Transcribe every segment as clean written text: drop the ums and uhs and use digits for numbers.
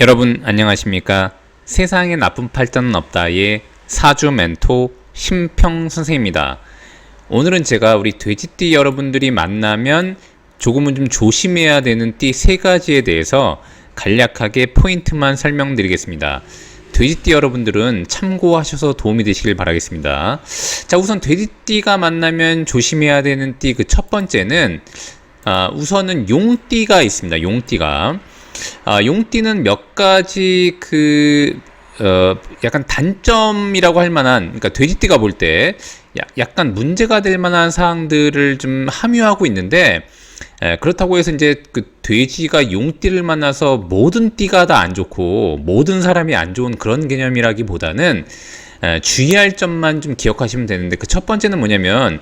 여러분 안녕하십니까? 세상에 나쁜 팔자는 없다의 사주 멘토 심평 선생입니다. 오늘은 제가 우리 돼지띠 여러분들이 만나면 조금은 좀 조심해야 되는 띠 세 가지에 대해서 간략하게 포인트만 설명드리겠습니다. 돼지띠 여러분들은 참고하셔서 도움이 되시길 바라겠습니다. 자, 우선 돼지띠가 만나면 조심해야 되는 띠 그 첫 번째는 우선은 용띠가 있습니다. 용띠가. 용띠는 몇 가지 약간 단점이라고 할 만한, 그러니까 돼지띠가 볼 때 약간 문제가 될 만한 사항들을 좀 함유하고 있는데, 그렇다고 해서 이제 그 돼지가 용띠를 만나서 모든 띠가 다 안 좋고 모든 사람이 안 좋은 그런 개념이라기보다는 주의할 점만 좀 기억하시면 되는데, 그 첫 번째는 뭐냐면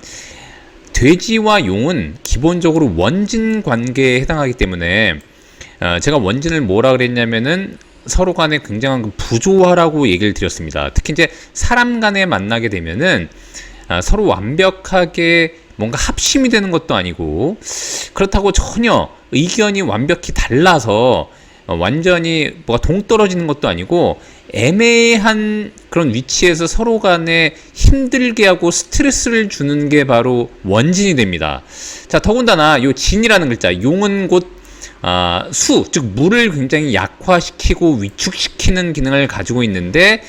돼지와 용은 기본적으로 원진 관계에 해당하기 때문에 제가 원진을 뭐라 그랬냐면은 서로 간에 굉장한 부조화라고 얘기를 드렸습니다. 특히 이제 사람 간에 만나게 되면은 서로 완벽하게 뭔가 합심이 되는 것도 아니고, 그렇다고 전혀 의견이 완벽히 달라서 완전히 뭐가 동떨어지는 것도 아니고, 애매한 그런 위치에서 서로 간에 힘들게 하고 스트레스를 주는 게 바로 원진이 됩니다. 자, 더군다나 요 진이라는 글자, 용은 곧 수, 즉 물을 굉장히 약화시키고 위축시키는 기능을 가지고 있는데,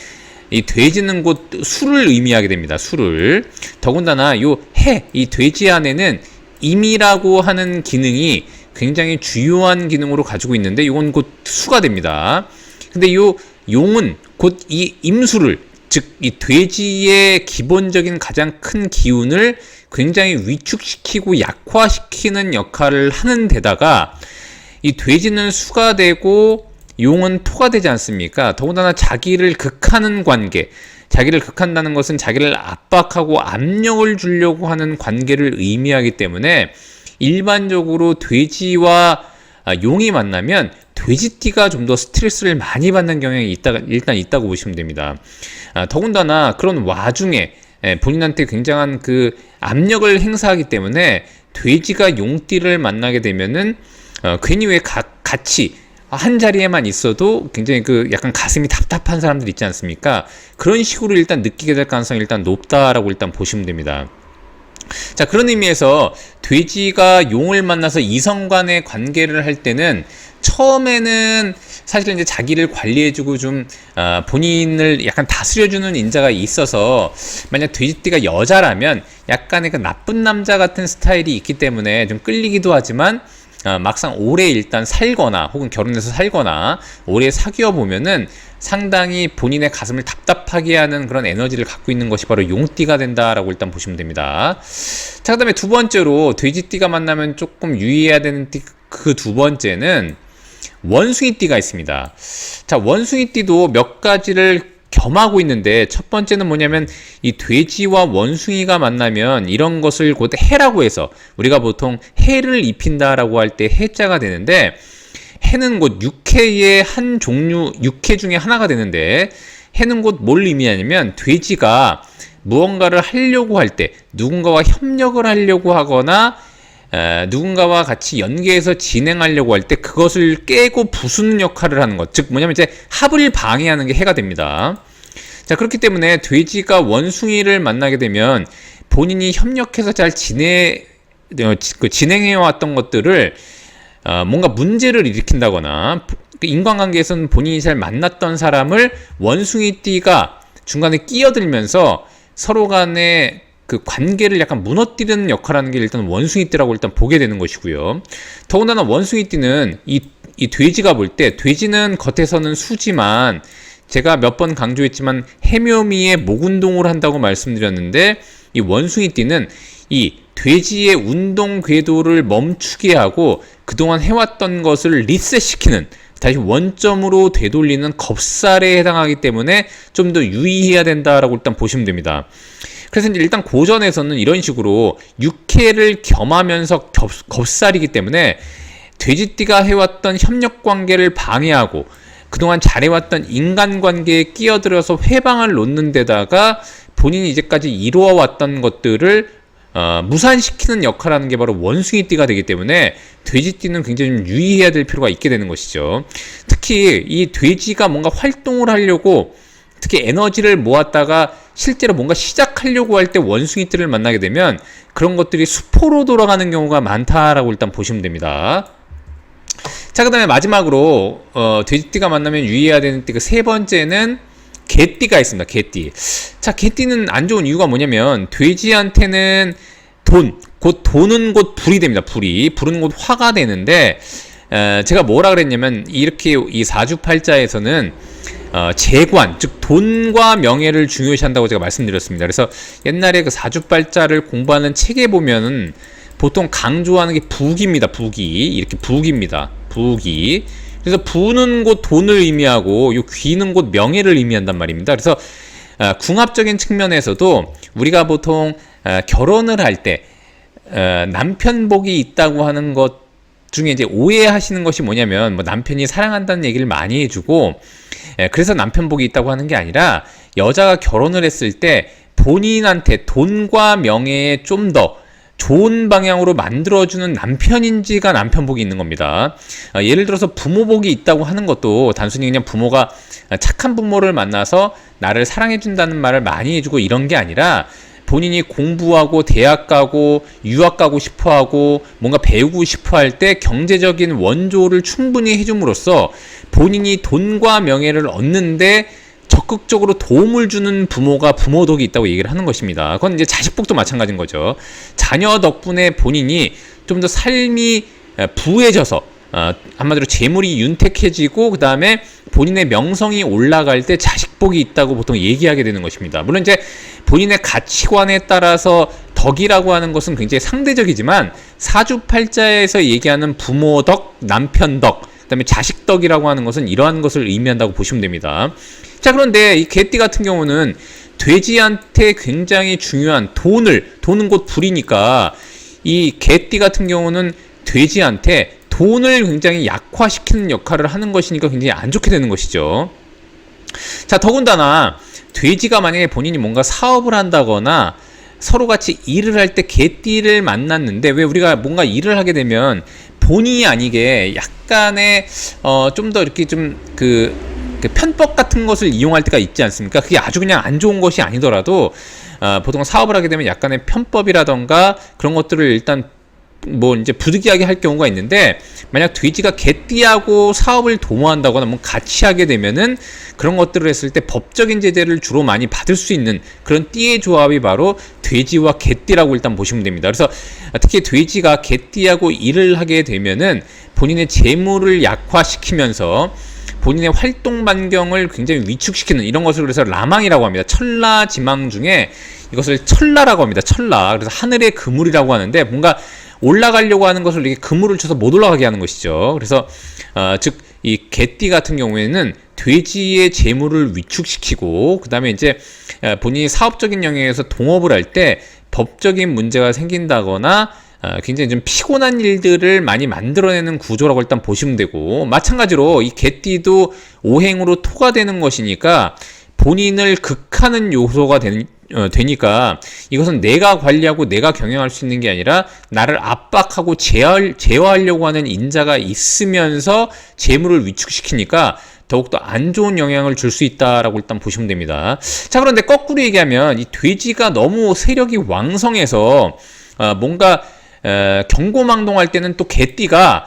이 돼지는 곧 수를 의미하게 됩니다. 수를. 더군다나 요 해, 이 돼지 안에는 임이라고 하는 기능이 굉장히 주요한 기능으로 가지고 있는데, 이건 곧 수가 됩니다. 근데 요 용은 곧 이 임수를, 즉 이 돼지의 기본적인 가장 큰 기운을 굉장히 위축시키고 약화시키는 역할을 하는 데다가, 이 돼지는 수가 되고 용은 토가 되지 않습니까? 더군다나 자기를 극하는 관계, 자기를 극한다는 것은 자기를 압박하고 압력을 주려고 하는 관계를 의미하기 때문에, 일반적으로 돼지와 용이 만나면 돼지띠가 좀 더 스트레스를 많이 받는 경향이 일단 있다고 보시면 됩니다. 더군다나 그런 와중에 본인한테 굉장한 그 압력을 행사하기 때문에, 돼지가 용띠를 만나게 되면은 괜히 왜 같이 한 자리에만 있어도 굉장히 약간 가슴이 답답한 사람들 있지 않습니까? 그런 식으로 일단 느끼게 될 가능성이 일단 높다라고 일단 보시면 됩니다. 자, 그런 의미에서 돼지가 용을 만나서 이성 간의 관계를 할 때는 처음에는 사실 이제 자기를 관리해주고 좀 본인을 약간 다스려주는 인자가 있어서, 만약 돼지띠가 여자라면 약간의 그 나쁜 남자 같은 스타일이 있기 때문에 좀 끌리기도 하지만, 막상 오래 일단 살거나 혹은 결혼해서 살거나 오래 사귀어 보면은 상당히 본인의 가슴을 답답하게 하는 그런 에너지를 갖고 있는 것이 바로 용띠가 된다라고 일단 보시면 됩니다. 자, 그 다음에 두 번째로 돼지띠가 만나면 조금 유의해야 되는 띠, 그 두 번째는 원숭이띠가 있습니다. 자, 원숭이띠도 몇 가지를 겸하고 있는데, 첫 번째는 뭐냐면 이 돼지와 원숭이가 만나면 이런 것을 곧 해라고 해서, 우리가 보통 해를 입힌다라고 할 때 해자가 되는데, 해는 곧 육해의 한 종류, 육해 중에 하나가 되는데, 해는 곧 뭘 의미하냐면 돼지가 무언가를 하려고 할 때, 누군가와 협력을 하려고 하거나 누군가와 같이 연계해서 진행하려고 할 때 그것을 깨고 부수는 역할을 하는 것, 즉 뭐냐면 이제 합을 방해하는 게 해가 됩니다. 자, 그렇기 때문에 돼지가 원숭이를 만나게 되면 본인이 협력해서 잘 진행해왔던 것들을 뭔가 문제를 일으킨다거나, 인간관계에서는 본인이 잘 만났던 사람을 원숭이띠가 중간에 끼어들면서 서로 간에 그 관계를 약간 무너뜨리는 역할을 하는 게 일단 원숭이띠라고 일단 보게 되는 것이고요. 더군다나 원숭이띠는 이 돼지가 볼 때, 돼지는 겉에서는 수지만 제가 몇 번 강조했지만 해묘미의 목운동을 한다고 말씀드렸는데, 이 원숭이띠는 이 돼지의 운동 궤도를 멈추게 하고 그동안 해왔던 것을 리셋시키는, 다시 원점으로 되돌리는 겁살에 해당하기 때문에 좀 더 유의해야 된다라고 일단 보시면 됩니다. 그래서 이제 일단 고전에서는 이런 식으로 육해를 겸하면서 겁살이기 때문에 돼지띠가 해왔던 협력 관계를 방해하고 그동안 잘해왔던 인간관계에 끼어들어서 회방을 놓는 데다가 본인이 이제까지 이루어왔던 것들을 무산시키는 역할을 하는 게 바로 원숭이띠가 되기 때문에 돼지띠는 굉장히 좀 유의해야 될 필요가 있게 되는 것이죠. 특히 이 돼지가 뭔가 활동을 하려고 특히 에너지를 모았다가 실제로 뭔가 시작하려고 할 때 원숭이띠를 만나게 되면 그런 것들이 수포로 돌아가는 경우가 많다라고 일단 보시면 됩니다. 자, 그 다음에 마지막으로 돼지띠가 만나면 유의해야 되는 띠 그 세 번째는 개띠가 있습니다. 개띠. 자, 개띠는 안 좋은 이유가 뭐냐면 돼지한테는 돈은 곧 불이 됩니다. 불은 곧 화가 되는데 제가 뭐라 그랬냐면 이렇게 이 사주팔자에서는 재관, 즉 돈과 명예를 중요시한다고 제가 말씀드렸습니다. 그래서 옛날에 그 사주팔자를 공부하는 책에 보면은 보통 강조하는 게 부기입니다. 이렇게 부기입니다. 부기. 그래서 부는 곧 돈을 의미하고 요 귀는 곧 명예를 의미한단 말입니다. 그래서 궁합적인 측면에서도 우리가 보통 결혼을 할 때 남편복이 있다고 하는 것 중에 이제 오해하시는 것이 뭐냐면 뭐 남편이 사랑한다는 얘기를 많이 해주고 그래서 남편복이 있다고 하는 게 아니라 여자가 결혼을 했을 때 본인한테 돈과 명예에 좀 더 좋은 방향으로 만들어주는 남편인지가 남편복이 있는 겁니다. 예를 들어서 부모복이 있다고 하는 것도 단순히 그냥 부모가 착한 부모를 만나서 나를 사랑해준다는 말을 많이 해주고 이런 게 아니라 본인이 공부하고 대학 가고 유학 가고 싶어하고 뭔가 배우고 싶어할 때 경제적인 원조를 충분히 해줌으로써 본인이 돈과 명예를 얻는데 적극적으로 도움을 주는 부모가 부모덕이 있다고 얘기를 하는 것입니다. 그건 이제 자식복도 마찬가지인 거죠. 자녀 덕분에 본인이 좀 더 삶이 부해져서 한마디로 재물이 윤택해지고 그 다음에 본인의 명성이 올라갈 때 자식복이 있다고 보통 얘기하게 되는 것입니다. 물론 이제 본인의 가치관에 따라서 덕이라고 하는 것은 굉장히 상대적이지만 사주팔자에서 얘기하는 부모덕, 남편덕, 그 다음에 자식덕이라고 하는 것은 이러한 것을 의미한다고 보시면 됩니다. 자, 그런데 이 개띠 같은 경우는 돼지한테 굉장히 중요한 돈은 곧 불이니까 이 개띠 같은 경우는 돼지한테 돈을 굉장히 약화시키는 역할을 하는 것이니까 굉장히 안 좋게 되는 것이죠. 자, 더군다나 돼지가 만약에 본인이 뭔가 사업을 한다거나 서로 같이 일을 할 때 개띠를 만났는데 왜 우리가 뭔가 일을 하게 되면 본의 아니게 약간의 좀 더 이렇게 좀 그 편법 같은 것을 이용할 때가 있지 않습니까? 그게 아주 그냥 안 좋은 것이 아니더라도 보통 사업을 하게 되면 약간의 편법이라던가 그런 것들을 일단 뭐 이제 부득이하게 할 경우가 있는데 만약 돼지가 개띠하고 사업을 도모한다거나 뭐 같이 하게 되면은 그런 것들을 했을 때 법적인 제재를 주로 많이 받을 수 있는 그런 띠의 조합이 바로 돼지와 개띠라고 일단 보시면 됩니다. 그래서 특히 돼지가 개띠하고 일을 하게 되면은 본인의 재물을 약화시키면서 본인의 활동 반경을 굉장히 위축시키는 이런 것을 그래서 라망이라고 합니다. 천라지망 중에 이것을 천라라고 합니다. 천라. 그래서 하늘의 그물이라고 하는데 뭔가 올라가려고 하는 것을 이렇게 그물을 쳐서 못 올라가게 하는 것이죠. 그래서 즉 이 개띠 같은 경우에는 돼지의 재물을 위축시키고 그 다음에 이제 본인이 사업적인 영역에서 동업을 할 때 법적인 문제가 생긴다거나 굉장히 좀 피곤한 일들을 많이 만들어내는 구조라고 일단 보시면 되고 마찬가지로 이 개띠도 오행으로 토가 되는 것이니까 본인을 극하는 요소가 되니까 이것은 내가 관리하고 내가 경영할 수 있는 게 아니라 나를 압박하고 제어하려고 하는 인자가 있으면서 재물을 위축시키니까 더욱더 안 좋은 영향을 줄 수 있다라고 일단 보시면 됩니다. 자, 그런데 거꾸로 얘기하면 이 돼지가 너무 세력이 왕성해서 뭔가 경고망동할 때는 또 개띠가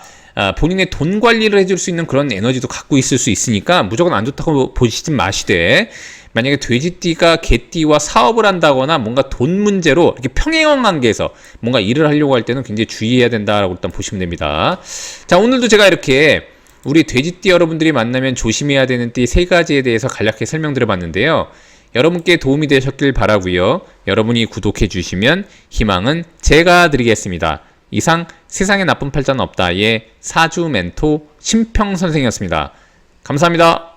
본인의 돈 관리를 해줄 수 있는 그런 에너지도 갖고 있을 수 있으니까 무조건 안 좋다고 보시지 마시되 만약에 돼지띠가 개띠와 사업을 한다거나 뭔가 돈 문제로 이렇게 평행한 관계에서 뭔가 일을 하려고 할 때는 굉장히 주의해야 된다라고 일단 보시면 됩니다. 자, 오늘도 제가 이렇게 우리 돼지띠 여러분들이 만나면 조심해야 되는 띠 3가지에 대해서 간략히 설명드려 봤는데요. 여러분께 도움이 되셨길 바라고요. 여러분이 구독해 주시면 희망은 제가 드리겠습니다. 이상 세상에 나쁜 팔자는 없다의 사주 멘토 심평 선생이었습니다. 감사합니다.